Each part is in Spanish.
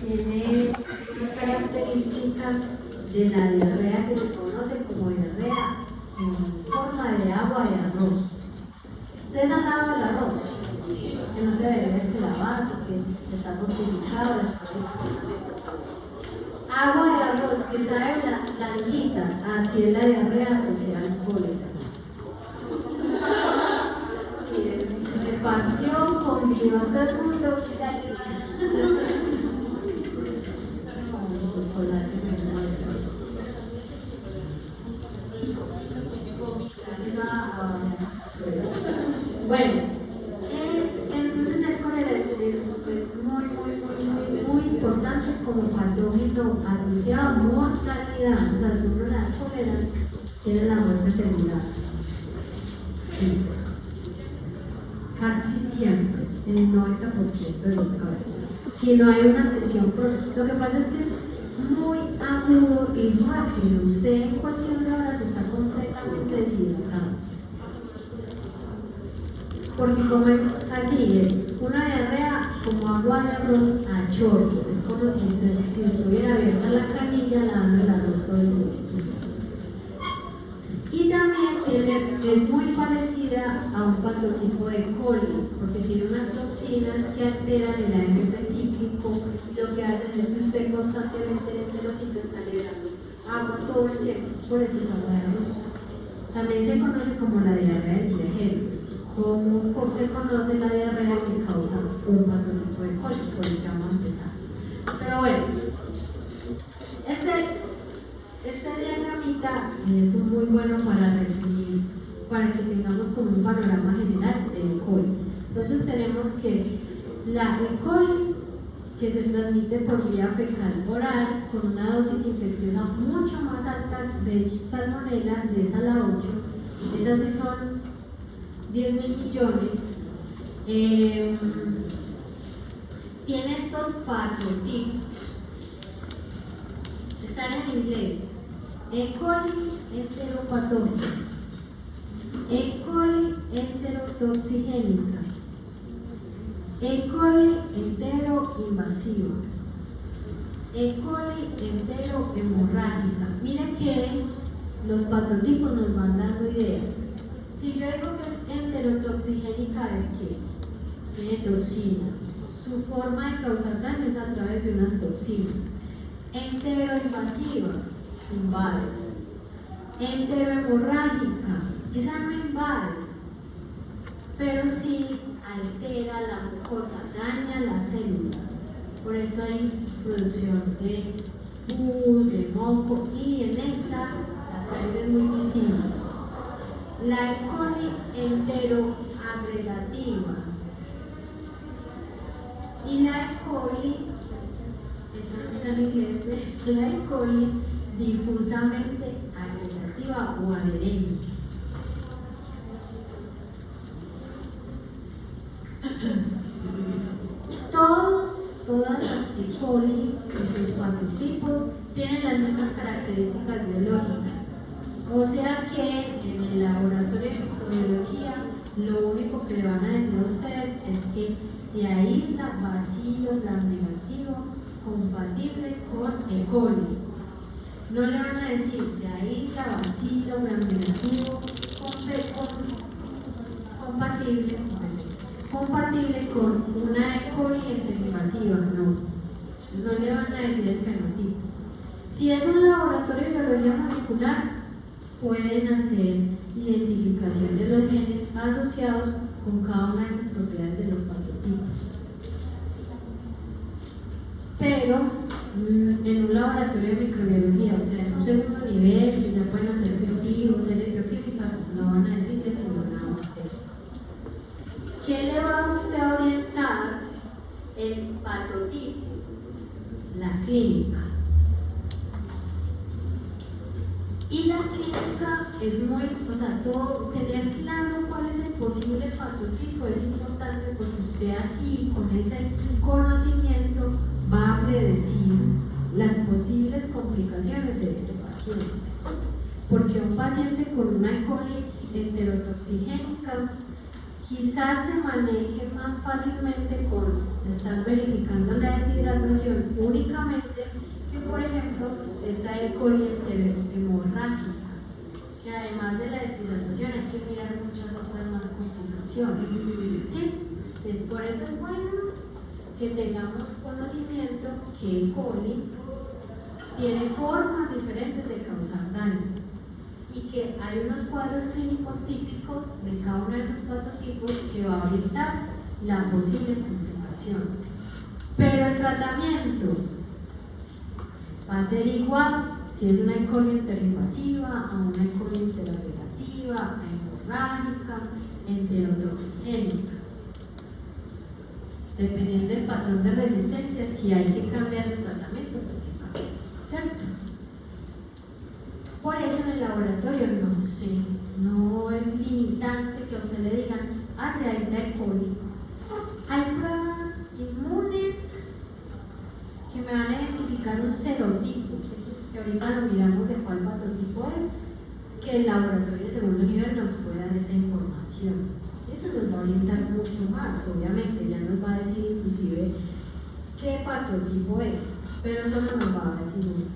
tiene una característica de la diarrea que se conoce como diarrea en forma de agua de arroz. ¿Ustedes han lavado el arroz? Que no se debe lavar porque está fortificado. Agua de arroz que trae la alguita, así es la diarrea asociada alcohólica. Se partió, convivió todo el mundo. Bueno, entonces el colesterol es muy importante como patógeno asociado a mortalidad. O sea, si uno la cólera, tiene la muerte asegurada. Sí. Casi siempre, en el 90% de los casos. Si no hay una atención, lo que pasa es que es muy agudo y rápido. Usted en cuestión de horas está completamente deshidratado. Porque como es así, es una diarrea como agua de arroz a chorro. Es como si estuviera abierta la canilla lavando el arroz todo el día. Y también es muy parecida a un patotipo de coli, porque tiene unas toxinas que alteran el AMP cíclico y lo que hacen es que usted constantemente en este sitio está liberando agua todo el tiempo, por eso es agua de arroz. También se conoce como la diarrea del diagel. ¿Cómo se conoce la diarrea que causa un patotipo de coli? Por eso vamos a empezar. Pero bueno, este diagramita es muy bueno para resumir, para que tengamos como un panorama general del coli. Entonces tenemos que la E. coli, que se transmite por vía fecal oral con una dosis infecciosa mucho más alta de salmonella, de esa la 8, esas sí son 10.000 millones. Tiene estos patotipos, están en inglés: E. coli enteropatógena, E. coli enterotoxigénica, E. coli enteroinvasiva, E. coli enterohemorrágica. Miren que los patotipos nos van dando ideas. Si yo digo que es enterotoxigénica, es que tiene toxinas. Su forma de causar daño es a través de unas toxinas. Enteroinvasiva, invade. Enterohemorrágica, esa no invade, pero sí altera la mucosa, daña la célula. Por eso hay producción de pus, de moco, y en esa la sangre es muy visible. La E. coli enteroagregativa y la E. coli, esta en inglés, la E. coli difusamente agregativa o adherente. Todas las E. coli y sus patotipos tienen las mismas características biológicas. O sea que en el laboratorio de microbiología lo único que le van a decir a ustedes es que se aísla bacilo gram negativo compatible con E. coli. No le van a decir se aísla bacilo gram negativo compatible con una E. coli enteroinvasiva, no. No le van a decir el fenotipo. Si es un laboratorio de biología molecular, pueden hacer identificación de los genes asociados con cada una de esas propiedades de los patotipos. Pero en un laboratorio de microbiología, o sea, en un segundo nivel, que ya pueden hacer biotivos, series bioquímicas, no van a decir que si no nada más eso. ¿Qué le va a usted a orientar el patotipo? La clínica. Y la clínica es muy, todo, tener claro cuál es el posible patotipo es importante, porque usted así, con ese conocimiento, va a predecir las posibles complicaciones de ese paciente. Porque un paciente con una E. coli enterotoxigénica quizás se maneje más fácilmente con estar verificando la deshidratación únicamente que, por ejemplo, esta E. coli hemorrágica, que además de la deshidratación hay que mirar muchas otras más complicaciones. ¿Sí? Pues por eso es bueno que tengamos conocimiento que E. coli tiene formas diferentes de causar daño y que hay unos cuadros clínicos típicos de cada uno de esos patotipos que va a orientar la posible complicación. Pero el tratamiento va a ser igual si es una E. coli interinvasiva a una E. coli interagregativa, a hemorrágica, enterotoxigénica. Dependiendo del patrón de resistencia, si hay que cambiar el tratamiento, pues se cambia, ¿cierto? Por eso en el laboratorio no es limitante que a usted le digan, se aísla E. coli. Hay pruebas inmunes que me van a identificar un serotipo, que ahorita lo miramos de cuál patotipo es, que el laboratorio de segundo nivel nos puede dar esa información. Eso nos va a orientar mucho más, obviamente, ya nos va a decir inclusive qué patotipo es, pero eso no nos va a decir uno.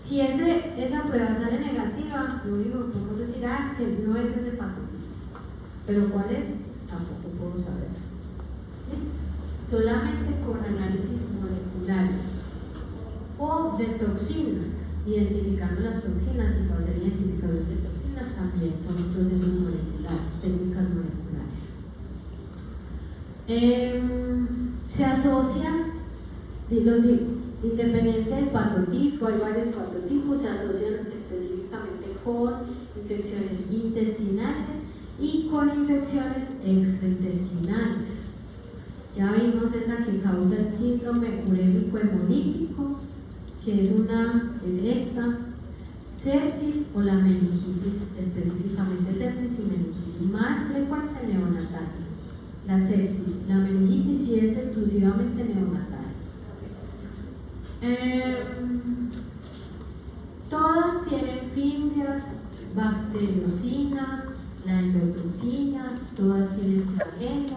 Si esa prueba sale negativa, lo único que podemos decir es que no es ese patotipo, pero cuál es, tampoco puedo saber. ¿Listo? Solamente con análisis moleculares o de toxinas, identificando las toxinas y para hacer identificadores de toxinas también son procesos moleculares, técnicas moleculares. Se asocian, independiente del patotipo, hay varios patotipos, se asocian específicamente con infecciones intestinales y con infecciones extraintestinales. Ya vimos esa que causa el síndrome urémico hemolítico, que es esta, sepsis o la meningitis, específicamente sepsis y meningitis, más frecuente neonatal. La sepsis, la meningitis sí es exclusivamente neonatal. Todas tienen fimbrias, bacteriocinas, la endotoxina, todas tienen flagelo,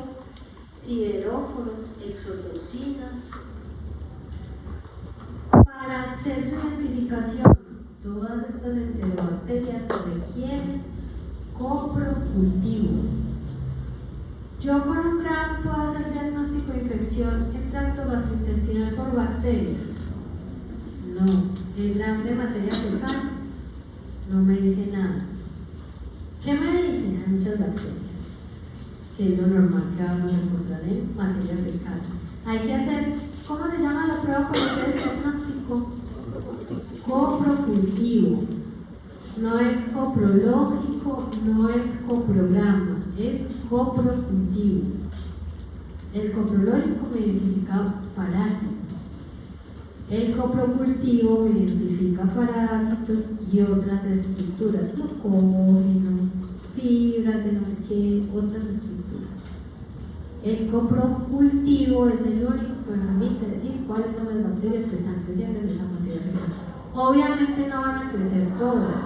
sideróforos, exotoxinas. Para hacer su identificación, todas estas enterobacterias requieren coprocultivo. Yo con un GRAM puedo hacer diagnóstico de infección en tracto gastrointestinal por bacterias. No, el GRAM de materia fecal no me dice nada. ¿Qué me dicen? Hay muchas bacterias, que es lo normal que vamos a encontrar en materia fecal. Hay que hacer, ¿cómo se llama la prueba para hacer el diagnóstico? Coprocultivo. No es coprológico, no es coprograma, es coprocultivo. El coprológico me identifica parásitos. El coprocultivo me identifica parásitos y otras estructuras, glucógeno, fibras de no sé qué, otras estructuras. El coprocultivo es el único que me permite decir cuáles son las bacterias que están creciendo en esa materia fecal. Obviamente no van a crecer todas,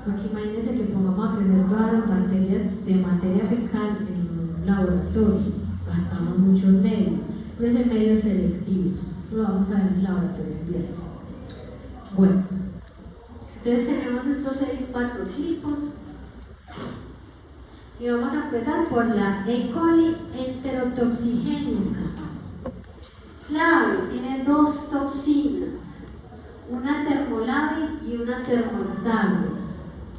porque imagínense que pongamos a crecer todas las bacterias de materia fecal en un laboratorio. Gastamos muchos medios, por eso hay medios selectivos. Lo vamos a ver en el laboratorio el viernes. Bueno, entonces tenemos estos 6 patotipos y vamos a empezar por la E. coli enterotoxigénica. Clave, tiene 2 toxinas, una termolábil y una termoestable.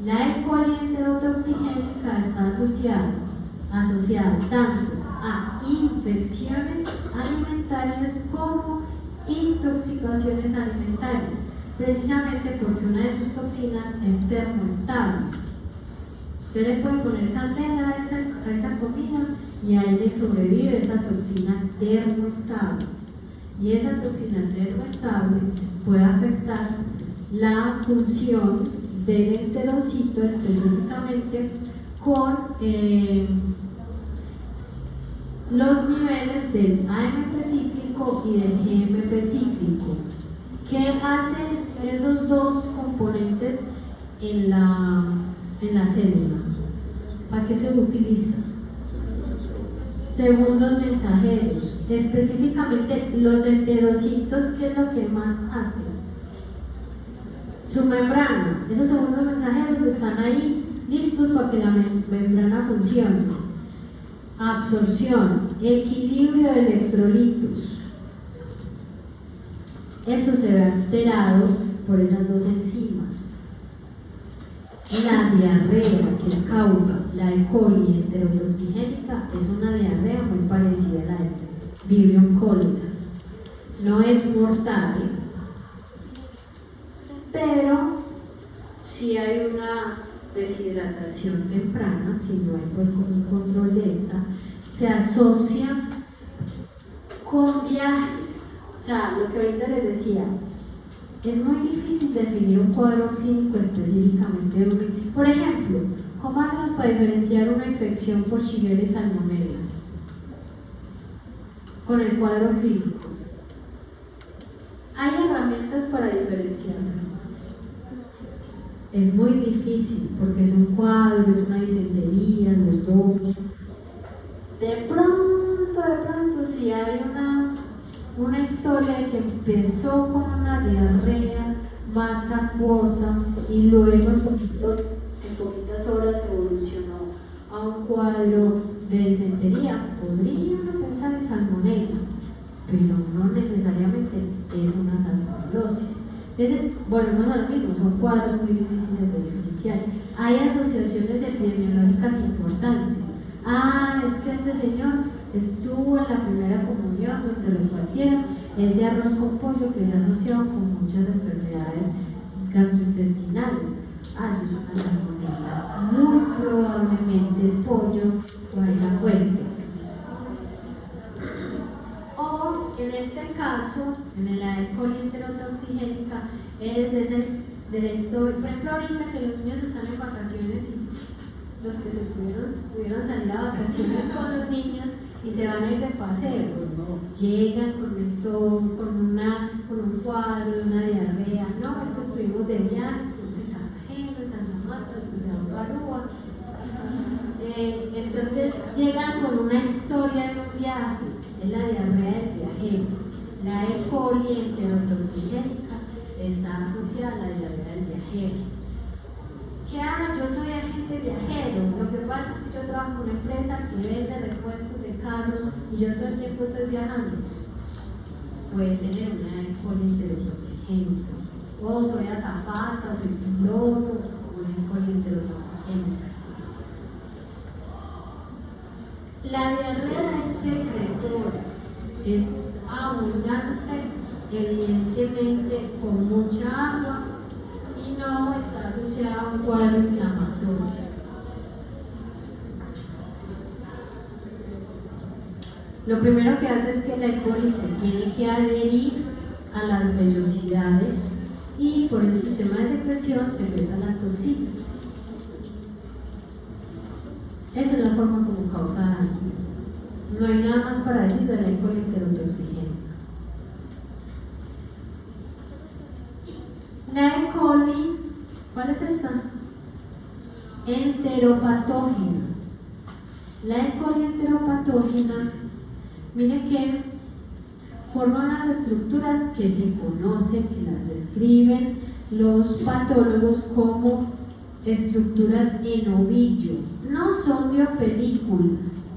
La E. coli enterotoxigénica está asociada tanto a infecciones alimentarias como intoxicaciones alimentarias, precisamente porque una de sus toxinas es termoestable. Usted le puede poner candela a esa comida y a él le sobrevive esa toxina termoestable. Y esa toxina termoestable puede afectar la función del enterocito, específicamente con los niveles del AMP cíclico y del GMP cíclico. ¿Qué hacen esos dos componentes en la célula? ¿Para qué se utiliza? segundos mensajeros, específicamente los enterocitos, ¿qué es lo que más hacen? Su membrana, esos segundos mensajeros están ahí listos para que la membrana funcione. Absorción, equilibrio de electrolitos. Eso se ve alterado por esas dos enzimas. La diarrea que causa la E. coli enterotoxigénica es una diarrea muy parecida a la de Vibrio cólera. No es mortal, pero si hay una deshidratación temprana, si no hay pues con un control de esta, se asocia con viajes. O sea, lo que ahorita les decía, es muy difícil definir un cuadro clínico específicamente de un... Por ejemplo, ¿cómo hacemos para diferenciar una infección por Shigella salmonella con el cuadro clínico? Hay herramientas para diferenciarlo. Es muy difícil porque es un cuadro, es una disentería, los dos. De pronto, si hay una historia de que empezó con una diarrea más acuosa y luego en poquitas horas evolucionó a un cuadro de disentería, podría uno pensar en salmonella, pero no necesariamente es una salmonelosis. Volvemos a lo mismo, son cuadros muy difíciles de diferenciar. Hay asociaciones epidemiológicas importantes. Es que este señor estuvo en la primera comunión donde lo compartieron, es de arroz con pollo que se ha asociado con muchas enfermedades gastrointestinales. Eso es una salmonella. Muy probablemente el pollo por ahí la fuente. O en este caso, en la E. coli enterotoxigénica, es de la historia. Por ejemplo, ahorita que los niños están en vacaciones y los que se pudieron salir a vacaciones con los niños y se van a ir de paseo, llegan con un cuadro de una diarrea. No, es que estuvimos de viajes, en Cartagena, en Santa Marta, en Barúa. Entonces llegan con una historia de un viaje, es la diarrea del viajero. La E. coli enterotoxigénica está asociada a la diarrea del viajero. Yo soy agente viajero, lo que pasa es que yo trabajo en una empresa que vende repuestos de carros y yo todo el tiempo estoy viajando. Puede tener una E. coli enterotoxigénica. O soy azafata, soy piloto, una E. coli enterotoxigénica. La diarrea es secretora, es abundante, evidentemente con mucha agua, y no está asociada a un cuadro inflamatorio. Lo primero que hace es que la E. coli se tiene que adherir a las vellosidades y por el sistema de secreción secretan las toxinas. Esa es la forma como causa daño. No hay nada más para decir de la E. coli enterotoxigénica. La E. coli, ¿cuál es esta? Enteropatógena. La E. coli enteropatógena, miren que forma unas estructuras que se conocen, que las describen los patólogos como estructuras en ovillo. No son biopelículas,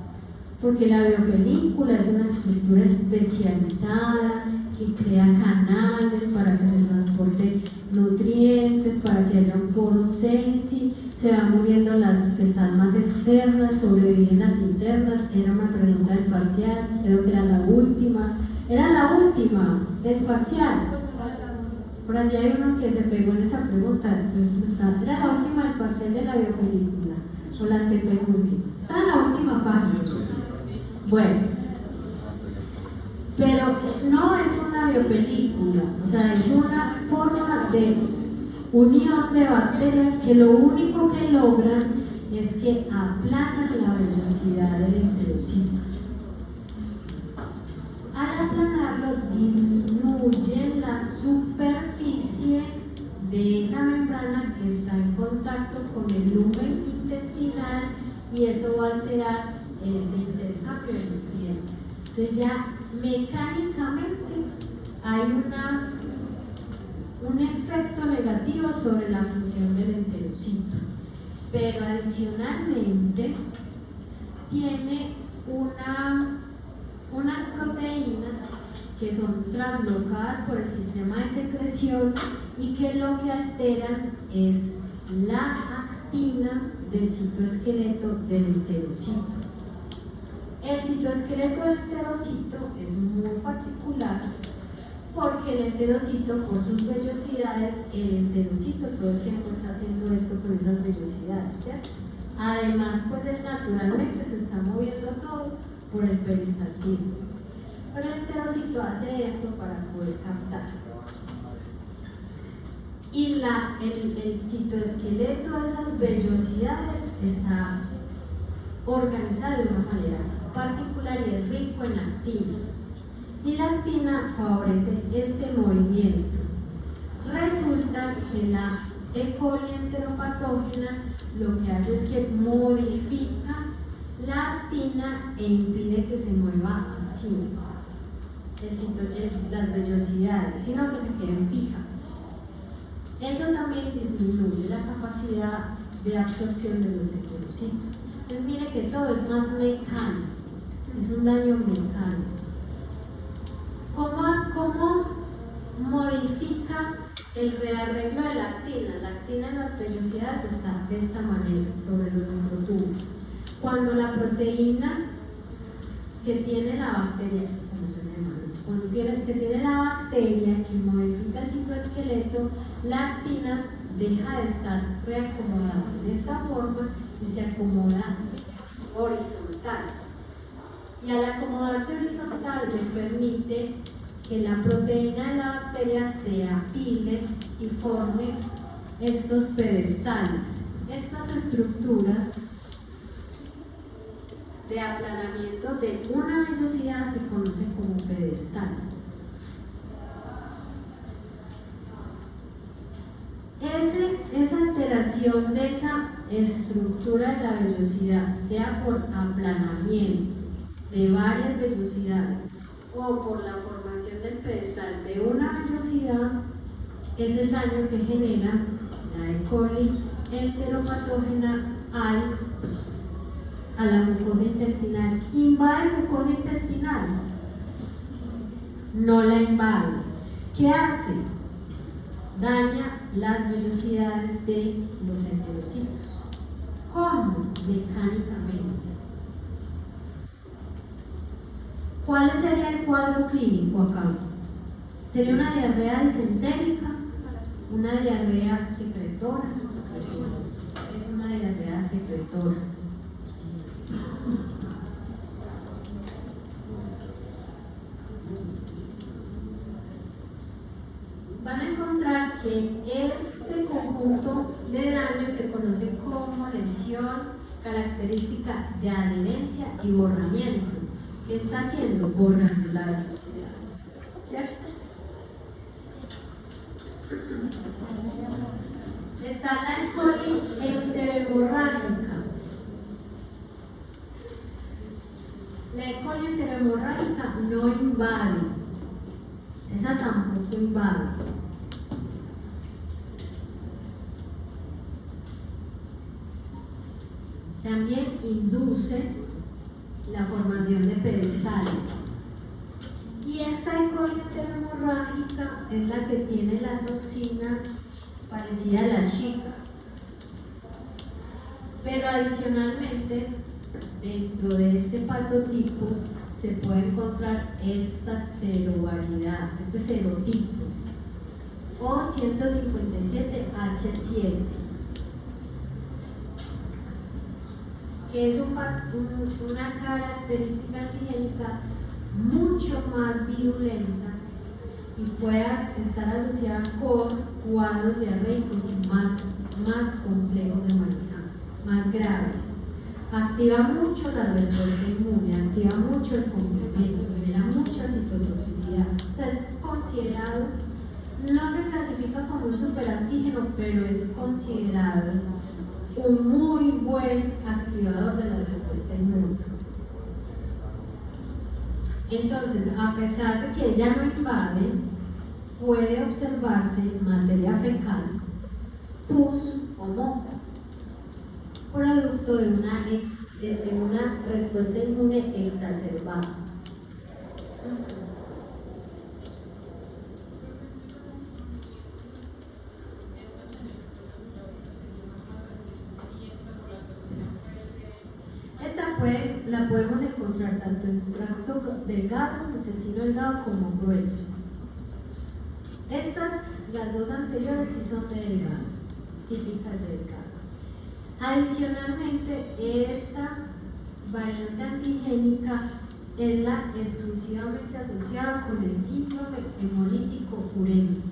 porque la biopelícula es una estructura especializada que crea canales para que se transporten nutrientes, para que haya un poro sensi, se van muriendo las que están más externas, sobreviven las internas. Era una pregunta del parcial, creo que era la última del parcial. Por allí hay uno que se pegó en esa pregunta, entonces era la última del parcial de la biopelícula, o la antepenúltima. Está en la última página. Bueno, pero no es una biopelícula, o sea, es una forma de unión de bacterias que lo único que logran es que aplanan la velocidad del enterocito. Al aplanarlo, disminuyen la superficie de esa membrana que está en contacto con el lumen intestinal y eso va a alterar ese intercambio. cambio de nutrientes. Entonces ya mecánicamente hay un efecto negativo sobre la función del enterocito, pero adicionalmente tiene unas proteínas que son translocadas por el sistema de secreción y que lo que alteran es la actina del citoesqueleto del enterocito. El citoesqueleto del enterocito es muy particular porque el enterocito, por sus vellosidades, el enterocito todo el tiempo está haciendo esto con esas vellosidades, ¿cierto? Además, pues él naturalmente se está moviendo todo por el peristaltismo. Pero el enterocito hace esto para poder captar. Y el citoesqueleto de esas vellosidades está organizado de una manera particular y es rico en actina. Y la actina favorece este movimiento. Resulta que la E. coli enteropatógena lo que hace es que modifica la actina e impide que se mueva así las vellosidades, sino que se queden fijas. Eso también disminuye la capacidad de absorción de los enterocitos. Entonces mire que todo es más mecánico, es un daño mecánico. ¿Cómo modifica el rearreglo de la actina? La actina en las vellosidades está de esta manera, sobre los microtúbulos. Cuando la proteína que tiene la bacteria, que tiene la bacteria que modifica el citoesqueleto, la actina deja de estar reacomodada en esta forma y se acomoda horizontal. Y al acomodarse horizontal le permite que la proteína de la bacteria se apile y forme estos pedestales. Estas estructuras de aplanamiento de una vellosidad se conocen como pedestal. Esa alteración de esa estructura de la vellosidad, sea por aplanamiento de varias vellosidades o por la formación del pedestal de una vellosidad, es el daño que genera la E. coli enteropatógena a la mucosa intestinal. ¿Invade la mucosa intestinal? No la invade. ¿Qué hace? Daña las vellosidades de los enterocitos. ¿Cómo? Mecánicamente. ¿Cuál sería el cuadro clínico acá? ¿Sería una diarrea disentérica? ¿Una diarrea secretora? Es una diarrea secretora. Van a encontrar que este conjunto de daño se conoce como lesión característica de adherencia y borramiento. ¿Qué está haciendo? Borrando la vellosidad, ¿cierto? Está la E. coli enterohemorrágica. La E. coli enterohemorrágica no invade, esa tampoco invade. También induce la formación de pedestales. Y esta E. coli enterohemorrágica es la que tiene la toxina parecida a la Zika. Pero adicionalmente, dentro de este patotipo se puede encontrar esta serovariedad, este serotipo, o 157H7, que es una característica antigénica mucho más virulenta y puede estar asociada con cuadros diarreicos más complejos de manejar, más graves. Activa mucho la respuesta inmune, activa mucho el complemento, genera mucha citotoxicidad. O sea, es considerado, no se clasifica como un superantígeno, pero es considerado un muy buen activador de la respuesta inmune. Entonces, a pesar de que ella no invade, puede observarse materia fecal, pus o moco, producto de una respuesta inmune exacerbada. La podemos encontrar tanto en tracto delgado, intestino delgado, como grueso. Las dos anteriores sí son de delgado, típicas de delgado. Adicionalmente, esta variante antigénica es la exclusivamente asociada con el síndrome hemolítico urémico.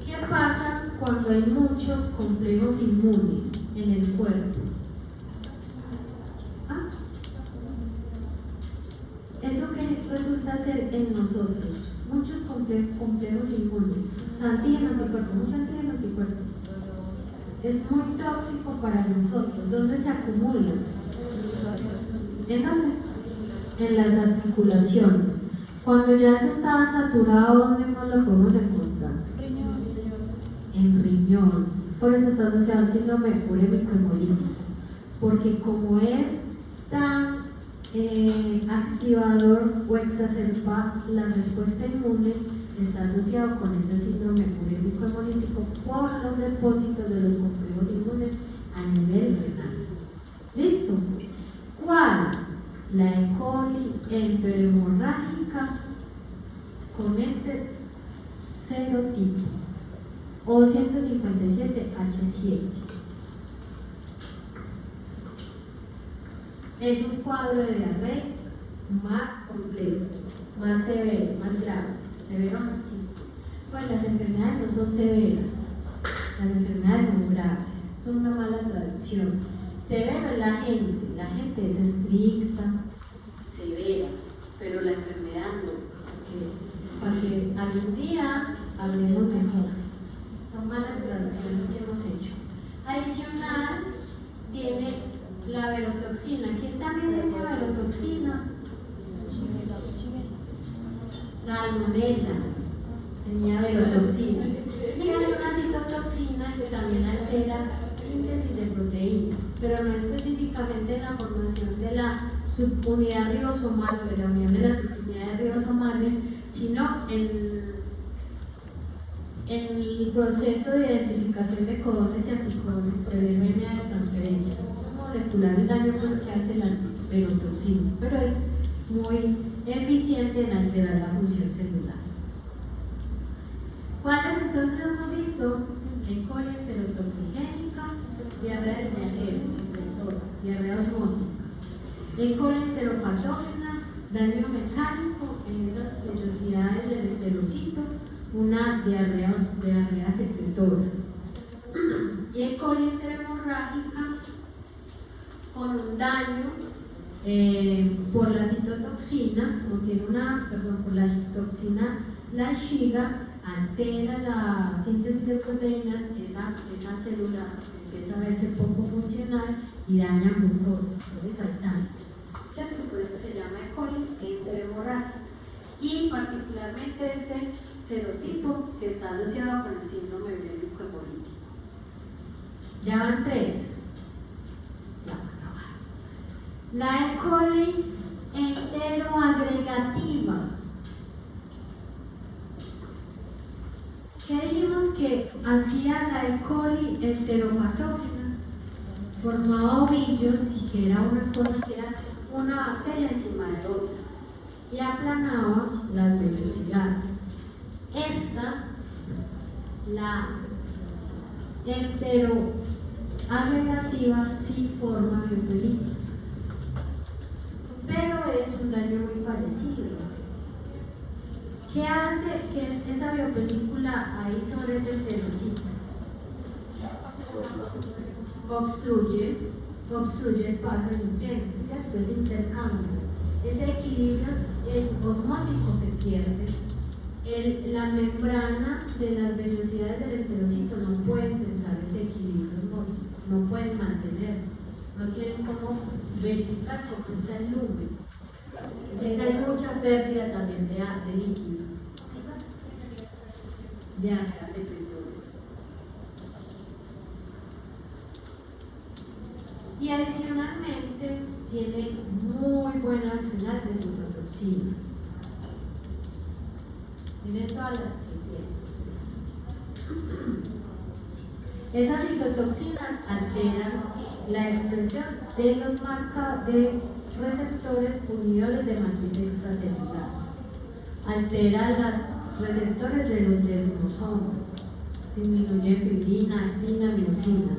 ¿Qué pasa cuando hay muchos complejos inmunes en el cuerpo? Eso que resulta ser en nosotros, muchos complejos inmunes, antígeno, anticuerpo, mucho antígeno, anticuerpo. Es muy tóxico para nosotros. ¿Dónde se acumula? En las articulaciones. Cuando ya eso está saturado, ¿dónde más lo podemos encontrar? En riñón. Por eso está asociado al síndrome urémico hemolítico, porque como es tan activador o exacerba la respuesta inmune, está asociado con este síndrome urémico hemolítico por los depósitos de los complejos inmunes a nivel renal. ¿Listo? ¿Cuál? La E. coli enterohemorrágica con este serotipo O157H7. Es un cuadro de diarrea más complejo, más severo, más grave. Severo no existe. Pues las enfermedades no son severas, las enfermedades son graves, son una mala traducción. Severo es la gente es estricta, severa, pero la enfermedad no, para que algún día hablemos mejor. Son malas traducciones que hemos hecho. Adicional, tiene la verotoxina. ¿Quién también tiene verotoxina? Salmonella tenía verotoxina. Y es una citotoxina que también altera síntesis de proteínas, pero no específicamente en la formación de la subunidad ribosomal o de la unión de las subunidades ribosomales, sino en el proceso de identificación de codones y anticodones por el RNA de transferencia. Molecular el daño pues, que hace la verotoxina, pero es muy eficiente en alterar la función celular. ¿Cuáles entonces hemos visto? E. coli enterotoxigénica, diarrea del viajero, diarrea osmótica. E. coli enteropatógena, daño mecánico en esas vellosidades del enterocito, una diarrea secretora. Y E. coli enterohemorrágica con un daño por la citotoxina, por la citotoxina, la Shiga altera la síntesis de proteínas, esa célula empieza a verse poco funcional y daña glucosa, por eso hay sangre, ¿cierto? Por eso se llama E. coli enterohemorrágica. Y particularmente este serotipo que está asociado con el síndrome urémico hemolítico. Ya van 3. La E. coli enteroagregativa. ¿Qué dijimos que hacía la E. coli enteropatógena? Formaba ovillos y que era una cosa que era una bacteria encima de otra y aplanaba las vellosidades. Esta, la enteroagregativa, sí forma biopelículas, pero es un daño muy parecido. ¿Qué hace que esa biopelícula ahí sobre ese enterocito? Obstruye el paso de nutrientes, ¿cierto? Es intercambio. Ese equilibrio osmótico se pierde. La membrana de las vellosidades del enterocito no puede censar ese equilibrio osmótico. no pueden mantener, no tienen cómo verificar cómo está el número. Entonces hay mucha pérdida también de líquidos, de alta secretoria. Y adicionalmente tiene muy buen arsenal de citotoxinas. Miren todas las que tiene. Esas citotoxinas alteran la expresión de los de receptores unidores de matriz extracelular. Altera los receptores de los desmosomas. Disminuye fibrina, actina, miocina.